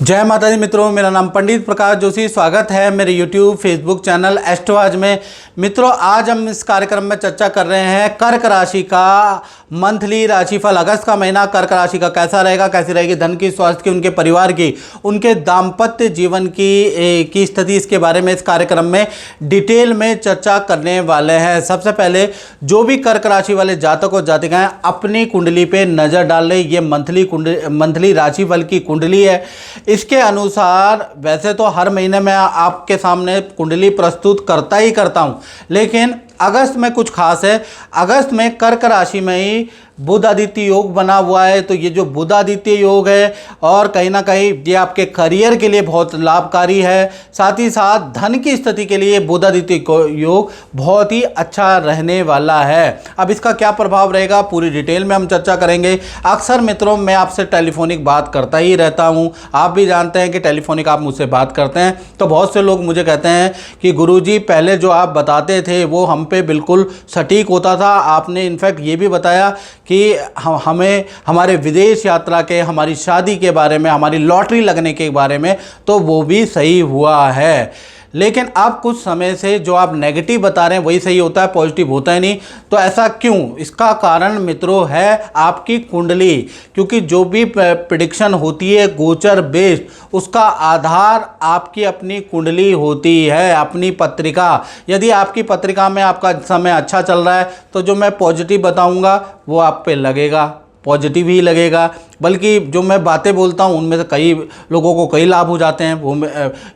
जय माता दी मित्रों, मेरा नाम पंडित प्रकाश जोशी। स्वागत है मेरे YouTube फेसबुक चैनल एस्ट्रोआज में। मित्रों, आज हम इस कार्यक्रम में चर्चा कर रहे हैं कर्क राशि का मंथली राशिफल। अगस्त का महीना कर्क राशि का कैसा रहेगा, कैसी रहेगी धन की, स्वास्थ्य की, उनके परिवार की, उनके दाम्पत्य जीवन की स्थिति, इसके बारे में इस कार्यक्रम में डिटेल में चर्चा करने वाले हैं। सबसे पहले जो भी कर्क राशि वाले जातक और जातिकाएं अपनी कुंडली पे नज़र डाल लें। ये मंथली राशिफल की कुंडली है। इसके अनुसार वैसे तो हर महीने मैं आपके सामने कुंडली प्रस्तुत करता ही करता हूं, लेकिन अगस्त में कुछ खास है। अगस्त में कर्क राशि में ही बुध आदित्य योग बना हुआ है। तो ये जो बुध आदित्य योग है और कहीं ना कहीं ये आपके करियर के लिए बहुत लाभकारी है। साथ ही साथ धन की स्थिति के लिए बुध आदित्य योग बहुत ही अच्छा रहने वाला है। अब इसका क्या प्रभाव रहेगा पूरी डिटेल में हम चर्चा करेंगे। अक्सर मित्रों, मैं आपसे टेलीफोनिक बात करता ही रहता हूँ। आप भी जानते हैं कि टेलीफोनिक आप मुझसे बात करते हैं, तो बहुत से लोग मुझे कहते हैं कि गुरुजी पहले जो आप बताते थे वो हम पे बिल्कुल सटीक होता था। आपने इनफैक्ट ये भी बताया कि हमें हमारे विदेश यात्रा के, हमारी शादी के बारे में, हमारी लॉटरी लगने के बारे में, तो वो भी सही हुआ है। लेकिन अब कुछ समय से जो आप नेगेटिव बता रहे हैं वही सही होता है, पॉजिटिव होता है नहीं। तो ऐसा क्यों? इसका कारण मित्रों है आपकी कुंडली। क्योंकि जो भी प्रेडिक्शन होती है गोचर बेस्ड, उसका आधार आपकी अपनी कुंडली होती है, अपनी पत्रिका। यदि आपकी पत्रिका में आपका समय अच्छा चल रहा है तो जो मैं पॉजिटिव बताऊंगा वो आप पे लगेगा, पॉजिटिव ही लगेगा। बल्कि जो मैं बातें बोलता हूँ उनमें से कई लोगों को कई लाभ हो जाते हैं। वो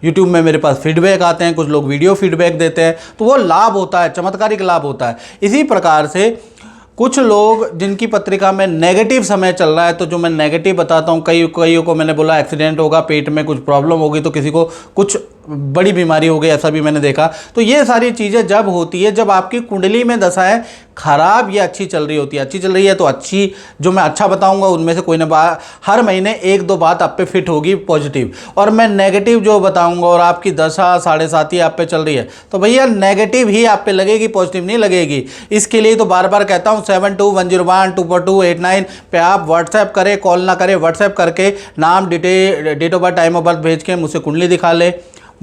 यूट्यूब में मेरे पास फीडबैक आते हैं, कुछ लोग वीडियो फीडबैक देते हैं, तो वो लाभ होता है, चमत्कारिक लाभ होता है। इसी प्रकार से कुछ लोग जिनकी पत्रिका में नेगेटिव समय चल रहा है, तो जो मैं नेगेटिव बताता हूँ, कईयों को मैंने बोला एक्सीडेंट होगा, पेट में कुछ प्रॉब्लम होगी, तो किसी को कुछ बड़ी बीमारी हो गई, ऐसा भी मैंने देखा। तो ये सारी चीज़ें जब होती है, जब आपकी कुंडली में दशाएं खराब या अच्छी चल रही होती है। अच्छी चल रही है तो अच्छी, जो मैं अच्छा बताऊंगा उनमें से कोई ना हर महीने एक दो बात आप पे फिट होगी पॉजिटिव, और मैं नेगेटिव जो बताऊंगा और आपकी दशा 7.5 आप पे चल रही है तो भैया नेगेटिव ही आप पे लगेगी, पॉजिटिव नहीं लगेगी। इसके लिए तो बार बार कहता हूँ 7210124289 पे आप व्हाट्सएप करें, कॉल ना करें, व्हाट्सएप करके नाम, date of birth, time of birth भेज के मुझसे कुंडली दिखा ले।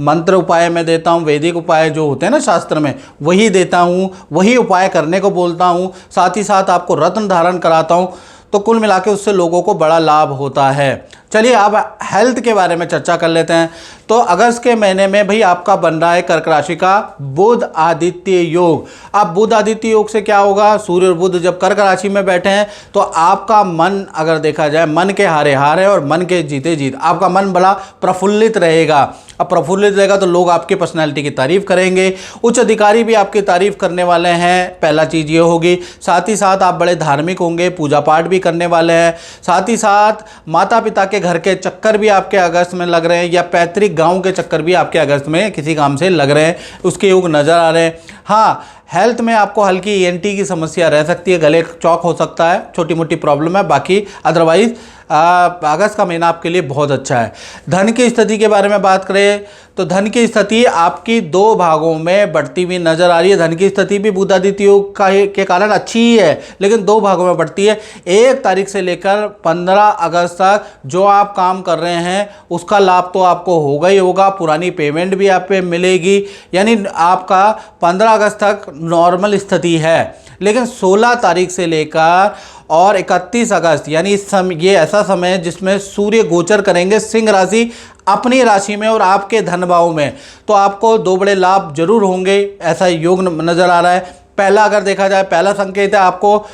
मंत्र उपाय मैं देता हूँ, वैदिक उपाय जो होते हैं ना शास्त्र में, वही देता हूँ, वही उपाय करने को बोलता हूँ। साथ ही साथ आपको रत्न धारण कराता हूँ। तो कुल मिला के उससे लोगों को बड़ा लाभ होता है। चलिए अब हेल्थ के बारे में चर्चा कर लेते हैं। तो अगस्त के महीने में भाई आपका बन रहा है कर्क राशि का बुध आदित्य योग। अब बुध आदित्य योग से क्या होगा? सूर्य और बुध जब कर्क राशि में बैठे हैं तो आपका मन, अगर देखा जाए, मन के हारे हार है और मन के जीते जीत। आपका मन बड़ा प्रफुल्लित रहेगा। अब प्रफुल्लित रहेगा तो लोग आपकी पर्सनैलिटी की तारीफ करेंगे, उच्च अधिकारी भी आपकी तारीफ करने वाले हैं, पहला चीज़ ये होगी। साथ ही साथ आप बड़े धार्मिक होंगे, पूजा पाठ भी करने वाले हैं। साथ ही साथ माता पिता के घर के चक्कर भी आपके अगस्त में लग रहे हैं, या पैतृक गांव के चक्कर भी आपके अगस्त में किसी काम से लग रहे हैं, उसके योग नज़र आ रहे हैं। हाँ, हेल्थ में आपको हल्की ENT की समस्या रह सकती है, गले चौक हो सकता है, छोटी मोटी प्रॉब्लम है। बाकी अदरवाइज अगस्त का महीना आपके लिए बहुत अच्छा है। धन की स्थिति के बारे में बात करें तो धन की स्थिति आपकी 2 भागों में बढ़ती हुई नजर आ रही है। धन की स्थिति भी बुध आदित्य योग के कारण अच्छी ही है, लेकिन 2 भागों में बढ़ती है। 1 तारीख से लेकर 15 अगस्त तक जो आप काम कर रहे हैं उसका लाभ तो आपको होगा ही होगा, पुरानी पेमेंट भी आप पे मिलेगी। यानी आपका 15 अगस्त तक नॉर्मल स्थिति है। लेकिन 16 तारीख से लेकर और 31 अगस्त, यानी ये ऐसा समय है जिसमें सूर्य गोचर करेंगे सिंह राशि अपनी राशि में और आपके धन भाव में, तो आपको 2 बड़े लाभ जरूर होंगे, ऐसा योग नजर आ रहा है। पहला, अगर देखा जाए, पहला संकेत है आपको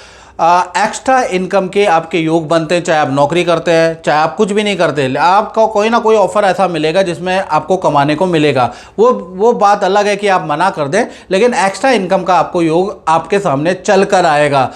एक्स्ट्रा इनकम के आपके योग बनते हैं। चाहे आप नौकरी करते हैं, चाहे आप कुछ भी नहीं करते, आपको कोई ना कोई ऑफर ऐसा मिलेगा जिसमें आपको कमाने को मिलेगा। वो बात अलग है कि आप मना कर दें, लेकिन एक्स्ट्रा इनकम का आपको योग आपके सामने चल कर आएगा।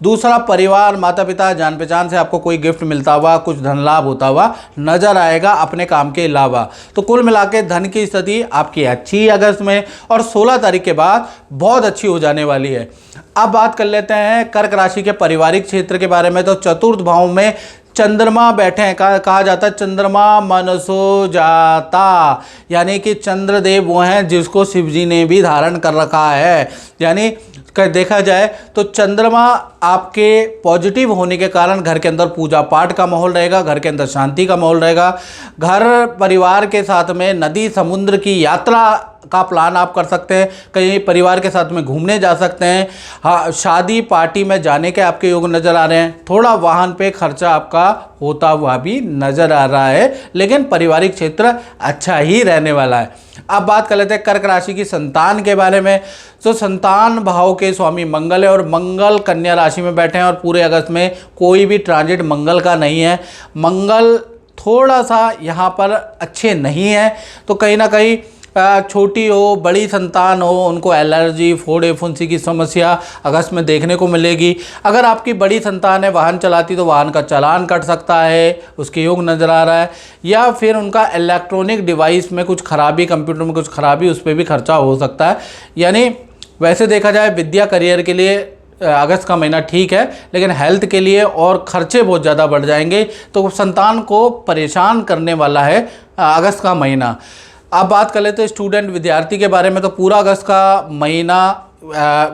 दूसरा, परिवार, माता पिता, जान पहचान से आपको कोई गिफ्ट मिलता हुआ, कुछ धन लाभ होता हुआ नजर आएगा अपने काम के अलावा। तो कुल मिला के धन की स्थिति आपकी अच्छी अगस्त में, और 16 तारीख के बाद बहुत अच्छी हो जाने वाली है। अब बात कर लेते हैं कर्क राशि के पारिवारिक क्षेत्र के बारे में। तो चतुर्थ भाव में चंद्रमा बैठे हैं, कहा जाता है चंद्रमा मनसो जाता, यानी कि चंद्रदेव वो हैं जिसको शिव जी ने भी धारण कर रखा है। यानी देखा जाए तो चंद्रमा आपके पॉजिटिव होने के कारण घर के अंदर पूजा पाठ का माहौल रहेगा, घर के अंदर शांति का माहौल रहेगा। घर परिवार के साथ में नदी समुद्र की यात्रा का प्लान आप कर सकते हैं, कहीं परिवार के साथ में घूमने जा सकते हैं। हाँ, शादी पार्टी में जाने के आपके योग नज़र आ रहे हैं। थोड़ा वाहन पे खर्चा आपका होता हुआ भी नज़र आ रहा है, लेकिन पारिवारिक क्षेत्र अच्छा ही रहने वाला है। अब बात कर लेते हैं कर्क राशि की संतान के बारे में। तो संतान भाव के स्वामी मंगल है और मंगल कन्या राशि में बैठे हैं और पूरे अगस्त में कोई भी ट्रांजिट मंगल का नहीं है। मंगल थोड़ा सा यहाँ पर अच्छे नहीं है, तो कहीं ना कहीं छोटी हो बड़ी संतान हो उनको एलर्जी फोड़े फुंसी की समस्या अगस्त में देखने को मिलेगी। अगर आपकी बड़ी संतान है वाहन चलाती तो वाहन का चालान कट सकता है, उसके योग नज़र आ रहा है। या फिर उनका इलेक्ट्रॉनिक डिवाइस में कुछ खराबी, कंप्यूटर में कुछ खराबी, उस पर भी खर्चा हो सकता है। यानी वैसे देखा जाए विद्या करियर के लिए अगस्त का महीना ठीक है, लेकिन हेल्थ के लिए और खर्चे बहुत ज़्यादा बढ़ जाएंगे, तो संतान को परेशान करने वाला है अगस्त का महीना। अब बात कर लेते हैं स्टूडेंट विद्यार्थी के बारे में। तो पूरा अगस्त का महीना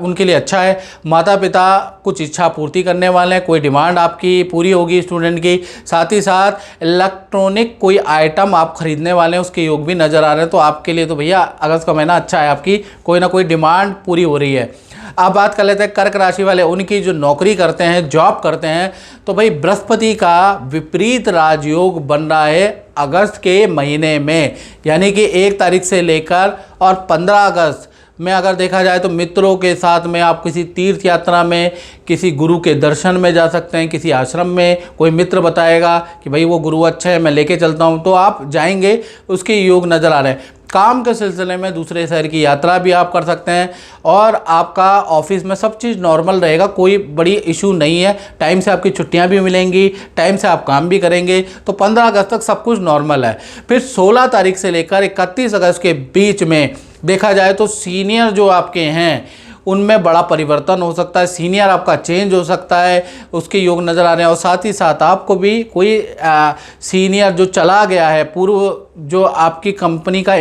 उनके लिए अच्छा है। माता पिता कुछ इच्छा पूर्ति करने वाले हैं, कोई डिमांड आपकी पूरी होगी स्टूडेंट की। साथ ही साथ इलेक्ट्रॉनिक कोई आइटम आप खरीदने वाले हैं, उसके योग भी नज़र आ रहे हैं। तो आपके लिए तो भैया अगस्त का महीना अच्छा है, आपकी कोई ना कोई डिमांड पूरी हो रही है। अब बात कर लेते हैं कर्क राशि वाले, उनकी जो नौकरी करते हैं, जॉब करते हैं। तो भाई बृहस्पति का विपरीत राजयोग बन रहा है अगस्त के महीने में, यानी कि 1 तारीख से लेकर और 15 अगस्त में अगर देखा जाए तो मित्रों के साथ में आप किसी तीर्थ यात्रा में, किसी गुरु के दर्शन में जा सकते हैं, किसी आश्रम में कोई मित्र बताएगा कि भाई वो गुरु अच्छा है मैं लेके चलता हूँ, तो आप जाएंगे, उसके योग नज़र आ रहे हैं। काम के सिलसिले में दूसरे शहर की यात्रा भी आप कर सकते हैं और आपका ऑफिस में सब चीज़ नॉर्मल रहेगा, कोई बड़ी इशू नहीं है। टाइम से आपकी छुट्टियां भी मिलेंगी, टाइम से आप काम भी करेंगे, तो 15 अगस्त तक सब कुछ नॉर्मल है। फिर 16 तारीख से लेकर 31 अगस्त के बीच में देखा जाए तो सीनियर जो आपके हैं उनमें बड़ा परिवर्तन हो सकता है, सीनियर आपका चेंज हो सकता है, उसके योग नज़र आ रहे हैं। और साथ ही साथ आपको भी कोई सीनियर जो चला गया है, पूर्व जो आपकी कंपनी का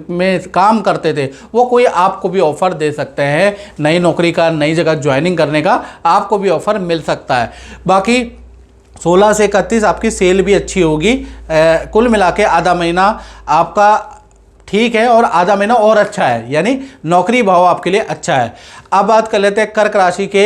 में काम करते थे, वो कोई आपको भी ऑफ़र दे सकते हैं, नई नौकरी का, नई जगह ज्वाइनिंग करने का आपको भी ऑफ़र मिल सकता है। बाकी 16 से 31 आपकी सेल भी अच्छी होगी। कुल मिला के आधा महीना आपका ठीक है और आधा महीना और अच्छा है, यानी नौकरी भाव आपके लिए अच्छा है। अब बात कर लेते हैं कर्क राशि के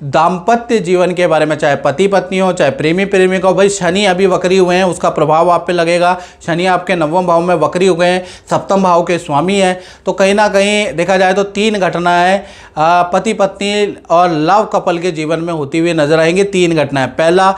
दाम्पत्य जीवन के बारे में, चाहे पति पत्नी हो, चाहे प्रेमी प्रेमिका हो। भाई शनि अभी वक्री हुए हैं, उसका प्रभाव आप पे लगेगा। शनि आपके 9वें भाव में वक्री हो गए हैं, 7वें भाव के स्वामी हैं, तो कहीं ना कहीं देखा जाए तो 3 घटनाएं पति पत्नी और लव कपल के जीवन में होती हुई नजर आएंगी। 3 घटनाएं। पहला,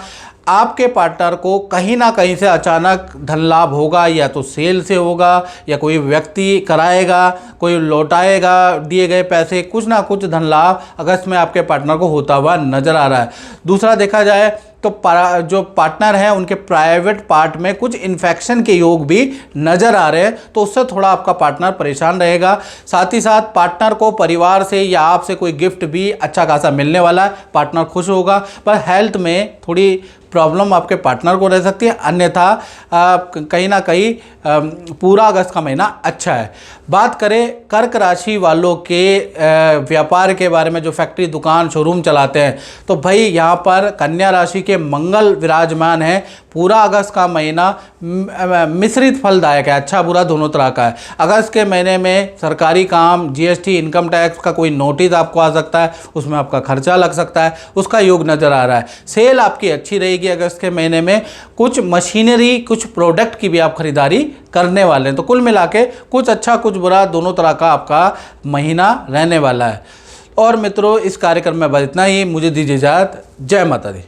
आपके पार्टनर को कहीं ना कहीं से अचानक धन लाभ होगा, या तो सेल से होगा, या कोई व्यक्ति कराएगा, कोई लौटाएगा दिए गए पैसे, कुछ ना कुछ धन लाभ अगस्त में आपके पार्टनर को होता हुआ नज़र आ रहा है। दूसरा देखा जाए तो जो पार्टनर हैं उनके प्राइवेट पार्ट में कुछ इन्फेक्शन के योग भी नज़र आ रहे हैं, तो उससे थोड़ा आपका पार्टनर परेशान रहेगा। साथ ही साथ पार्टनर को परिवार से या आपसे कोई गिफ्ट भी अच्छा खासा मिलने वाला है, पार्टनर खुश होगा। पर हेल्थ में थोड़ी प्रॉब्लम आपके पार्टनर को रह सकती है, अन्यथा कहीं ना कहीं पूरा अगस्त का महीना अच्छा है। बात करें कर्क राशि वालों के व्यापार के बारे में, जो फैक्ट्री दुकान शोरूम चलाते हैं, तो भाई यहाँ पर कन्या राशि के मंगल विराजमान है। पूरा अगस्त का महीना मिश्रित फलदायक है, अच्छा बुरा दोनों तरह का है। अगस्त के महीने में सरकारी काम, जीएसटी, इनकम टैक्स का कोई नोटिस आपको आ सकता है, उसमें आपका खर्चा लग सकता है, उसका योग नज़र आ रहा है। सेल आपकी अच्छी रहेगी अगस्त के महीने में। कुछ मशीनरी, कुछ प्रोडक्ट की भी आप खरीदारी करने वाले हैं। तो कुल मिला के कुछ अच्छा कुछ बुरा दोनों तरह का आपका महीना रहने वाला है। और मित्रों, इस कार्यक्रम में बस इतना ही। मुझे दीजिए इजाज़त। जय माता दी।